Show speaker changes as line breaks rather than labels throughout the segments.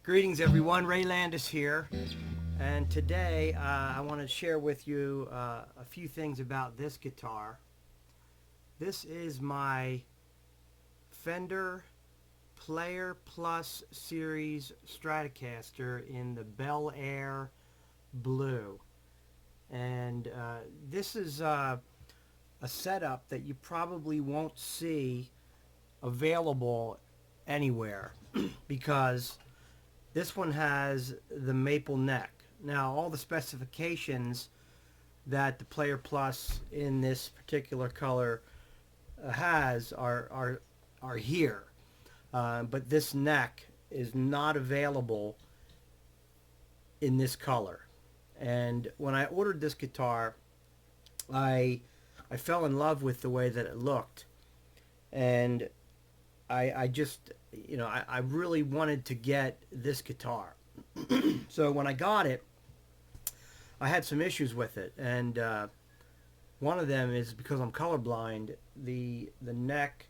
Greetings everyone, Ray Landis here, and today I want to share with you a few things about this guitar. This is my Fender Player Plus Series Stratocaster in the Bel Air Blue, and this is a setup that you probably won't see available anywhere because this one has the maple neck. Now, all the specifications that the Player Plus in this particular color has are here, but this neck is not available in this color. And when I ordered this guitar, I fell in love with the way that it looked, and I just, I really wanted to get this guitar. So when I got it, I had some issues with it, and one of them is because I'm colorblind. The neck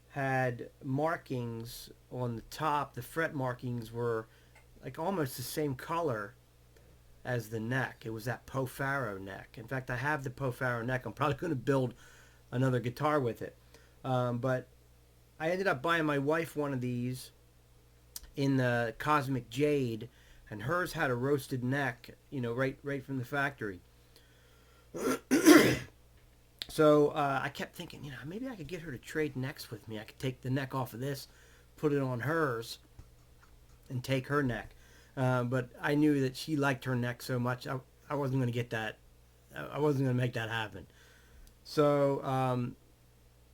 had markings on the top. The fret markings were like almost the same color as the neck. It was that Ferro neck. In fact, I have the Ferro neck. I'm probably going to build another guitar with it, but I ended up buying my wife one of these in the Cosmic Jade, and hers had a roasted neck, right from the factory. So I kept thinking, maybe I could get her to trade necks with me. I could take the neck off of this, put it on hers, and take her neck. But I knew that she liked her neck so much, I wasn't going to get that. I wasn't going to make that happen. So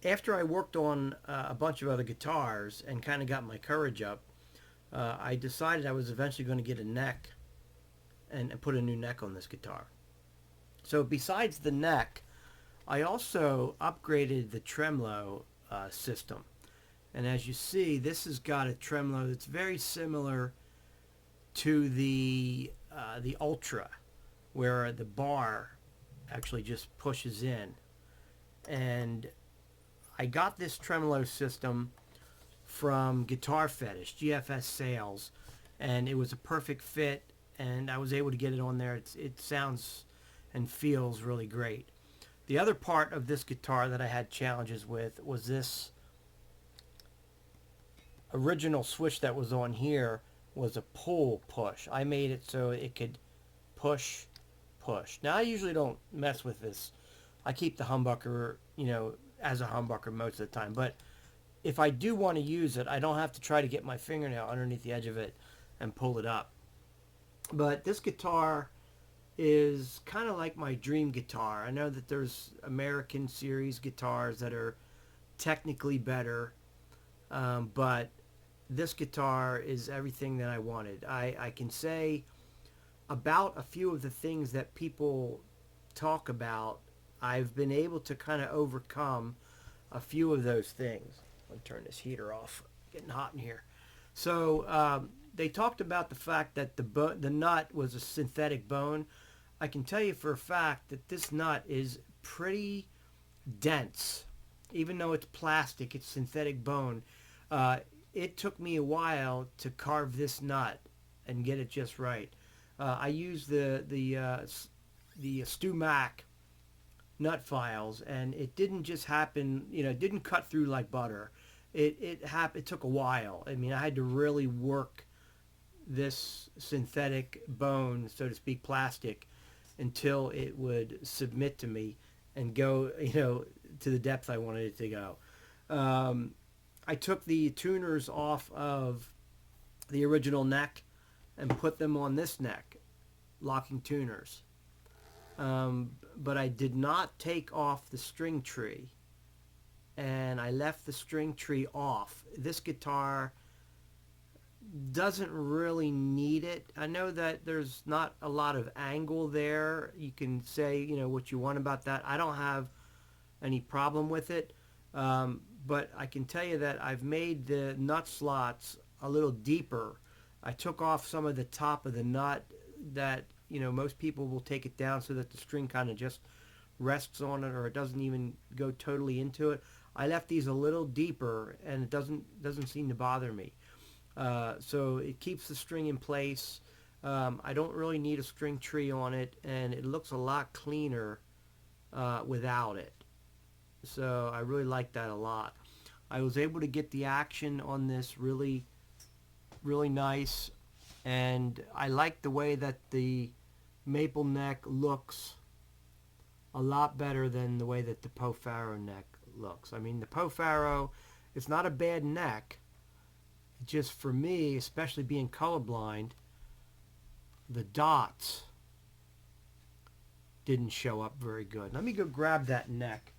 after I worked on a bunch of other guitars and kind of got my courage up, I decided I was eventually going to get a neck and put a new neck on this guitar. So besides the neck, I also upgraded the tremolo system. And as you see, this has got a tremolo that's very similar to the Ultra, where the bar actually just pushes in. And I got this tremolo system from Guitar Fetish, GFS sales, and it was a perfect fit, and I was able to get it on there. It sounds and feels really great. The other part of this guitar that I had challenges with was this original switch that was on here was a pull push. I made it so it could push. Now I usually don't mess with this. I keep the humbucker, as a humbucker most of the time. But if I do want to use it, I don't have to try to get my fingernail underneath the edge of it and pull it up. But this guitar is kind of like my dream guitar. I know that there's American series guitars that are technically better, but this guitar is everything that I wanted. I can say about a few of the things that people talk about, I've been able to kind of overcome a few of those things. Let me turn this heater off. Getting hot in here. So they talked about the fact that the nut was a synthetic bone. I can tell you for a fact that this nut is pretty dense. Even though it's plastic, it's synthetic bone. It took me a while to carve this nut and get it just right. I used the Stu Mac nut files, and it didn't just happen, it didn't cut through like butter. It took a while. I mean, I had to really work this synthetic bone, so to speak, plastic, until it would submit to me and go, to the depth I wanted it to go. I took the tuners off of the original neck and put them on this neck, locking tuners. But I did not take off the string tree, and I left the string tree off. This guitar doesn't really need it. I know that there's not a lot of angle there. You can say, what you want about that. I don't have any problem with it, but I can tell you that I've made the nut slots a little deeper. I took off some of the top of the nut that most people will take it down so that the string kind of just rests on it, or it doesn't even go totally into it. I left these a little deeper, and it doesn't seem to bother me. So it keeps the string in place. I don't really need a string tree on it, and it looks a lot cleaner without it. So I really like that a lot. I was able to get the action on this really, really nice, and I like the way that the maple neck looks a lot better than the way that the Ferro neck looks. I mean, the Ferro, it's not a bad neck. It just, for me, especially being colorblind, the dots didn't show up very good. Let me go grab that neck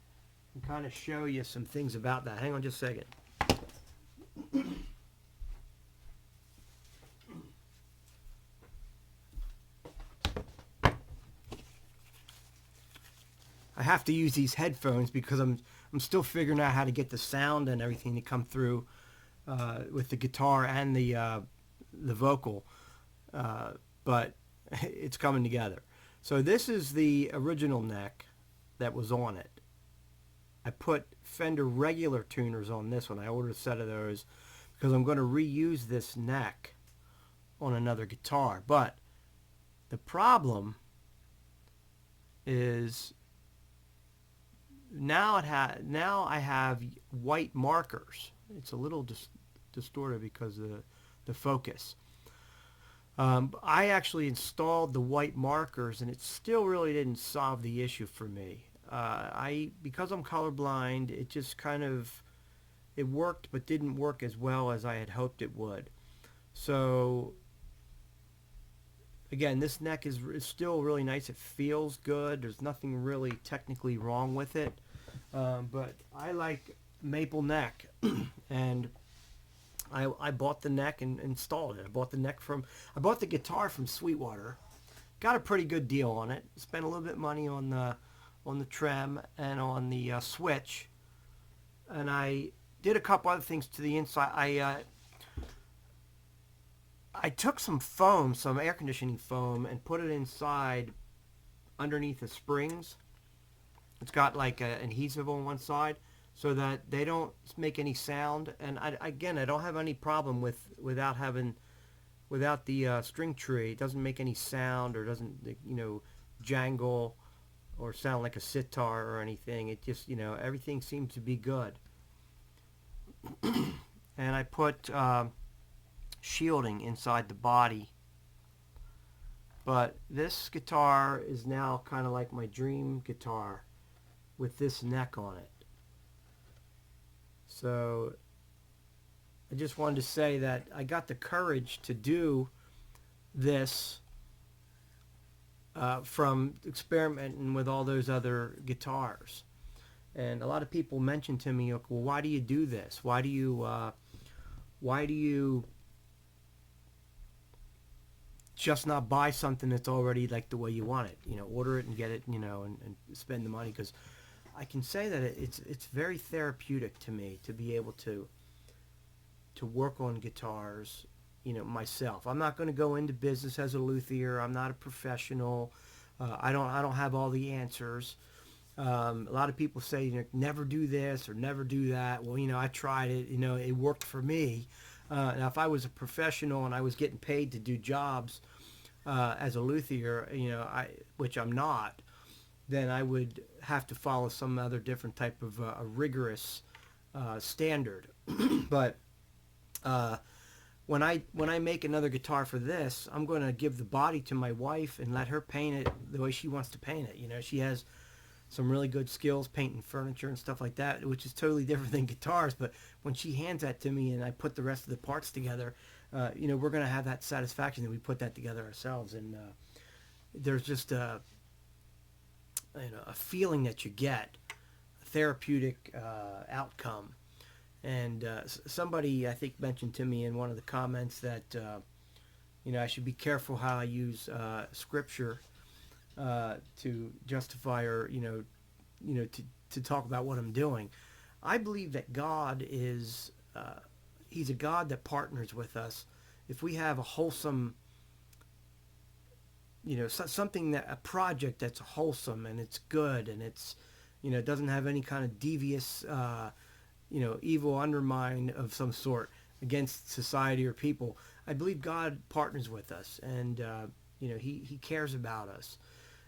and kind of show you some things about that. Hang on just a second. I have to use these headphones because I'm still figuring out how to get the sound and everything to come through with the guitar and the vocal, but it's coming together. So this is the original neck that was on it. I put Fender regular tuners on this one. I ordered a set of those because I'm going to reuse this neck on another guitar. But the problem is now I have white markers. It's a little distorted because of the focus. I actually installed the white markers, and it still really didn't solve the issue for me. Because I'm colorblind, it just kind of, it worked but didn't work as well as I had hoped it would. So again, this neck is still really nice. It feels good. There's nothing really technically wrong with it. But I like maple neck, and I bought the neck and installed it. I bought the guitar from Sweetwater. Got a pretty good deal on it. Spent a little bit of money on the trem and on the switch, and I did a couple other things to the inside. I took some foam, some air conditioning foam, and put it inside underneath the springs. It's got like an adhesive on one side so that they don't make any sound. And again, I don't have any problem without the string tree. It doesn't make any sound or doesn't jangle or sound like a sitar or anything. It just everything seems to be good. And I put shielding inside the body. But this guitar is now kind of like my dream guitar with this neck on it. So I just wanted to say that I got the courage to do this from experimenting with all those other guitars. And a lot of people mentioned to me, well, why do you do this? Why do you just not buy something that's already like the way you want it? Order it and get it, and spend the money. Because I can say that it's very therapeutic to me to be able to work on guitars, myself. I'm not going to go into business as a luthier. I'm not a professional. I don't have all the answers. A lot of people say, never do this or never do that. Well, I tried it. It worked for me. Now, if I was a professional and I was getting paid to do jobs as a luthier, which I'm not, then I would have to follow some other different type of a rigorous standard. But when I make another guitar for this, I'm going to give the body to my wife and let her paint it the way she wants to paint it. She has some really good skills painting furniture and stuff like that, which is totally different than guitars. But when she hands that to me and I put the rest of the parts together, we're going to have that satisfaction that we put that together ourselves. And there's just a feeling that you get, a therapeutic outcome. And somebody, I think, mentioned to me in one of the comments that I should be careful how I use scripture to justify or to talk about what I'm doing. I believe that God is he's a God that partners with us. If we have a wholesome, something, that a project that's wholesome and it's good and it's doesn't have any kind of devious evil undermine of some sort, against society or people. I believe God partners with us, and He cares about us.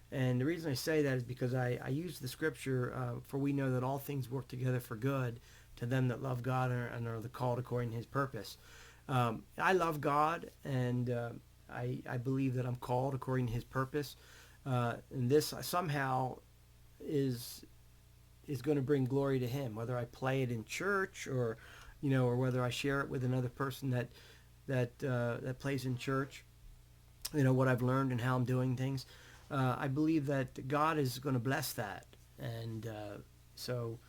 And the reason I say that is because I use the scripture, for we know that all things work together for good to them that love God and are the called according to His purpose. I love God, and I believe that I'm called according to His purpose. And this somehow is going to bring glory to Him, whether I play it in church or whether I share it with another person that plays in church. What I've learned and how I'm doing things. I believe that God is going to bless that, and so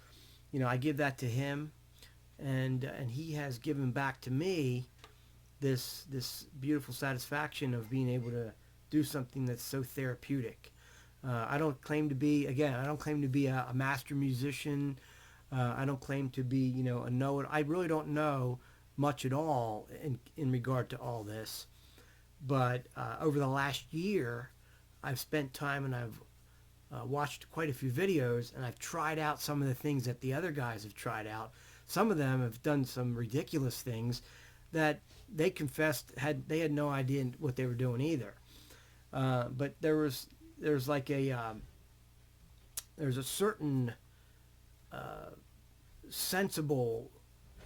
I give that to Him, and He has given back to me this beautiful satisfaction of being able to do something that's so therapeutic. I don't claim to be a master musician. I don't claim to be a know it. I really don't know much at all in regard to all this. But over the last year, I've spent time and I've watched quite a few videos, and I've tried out some of the things that the other guys have tried out. Some of them have done some ridiculous things that they confessed they had no idea what they were doing either. But there's a certain sensible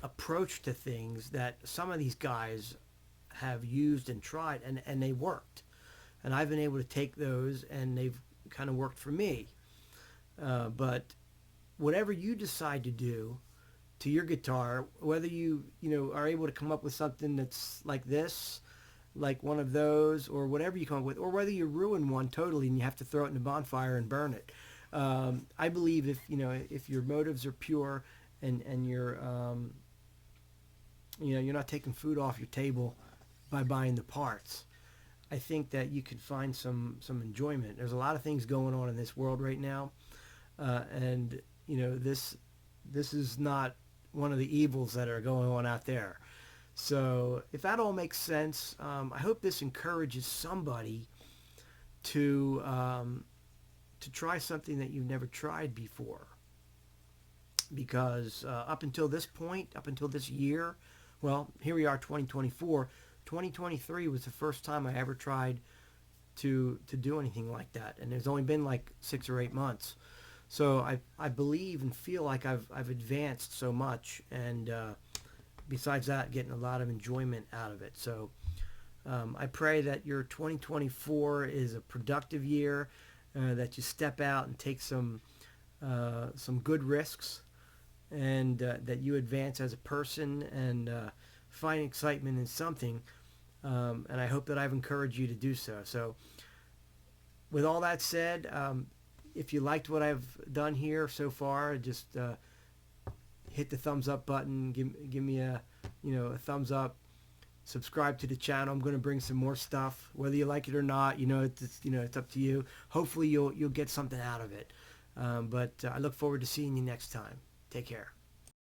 approach to things that some of these guys have used and tried, and they worked. And I've been able to take those, and they've kind of worked for me. But whatever you decide to do to your guitar, whether you are able to come up with something that's like this, like one of those, or whatever you come up with, or whether you ruin one totally and you have to throw it in the bonfire and burn it. I believe if your motives are pure and you're you're not taking food off your table by buying the parts, I think that you could find some enjoyment. There's a lot of things going on in this world right now, and this is not one of the evils that are going on out there. So if that all makes sense, I hope this encourages somebody to try something that you've never tried before. Because up until this point, up until this year, well, here we are, 2024. 2023 was the first time I ever tried to do anything like that, and there's only been like 6 or 8 months. So I believe and feel like I've advanced so much, and besides that, getting a lot of enjoyment out of it. So I pray that your 2024 is a productive year, that you step out and take some good risks, and that you advance as a person and find excitement in something. And I hope that I've encouraged you to do so. So with all that said, if you liked what I've done here so far, just hit the thumbs up button. Give me a thumbs up. Subscribe to the channel. I'm going to bring some more stuff, whether you like it or not. It's up to you. Hopefully you'll get something out of it. But I look forward to seeing you next time. Take care.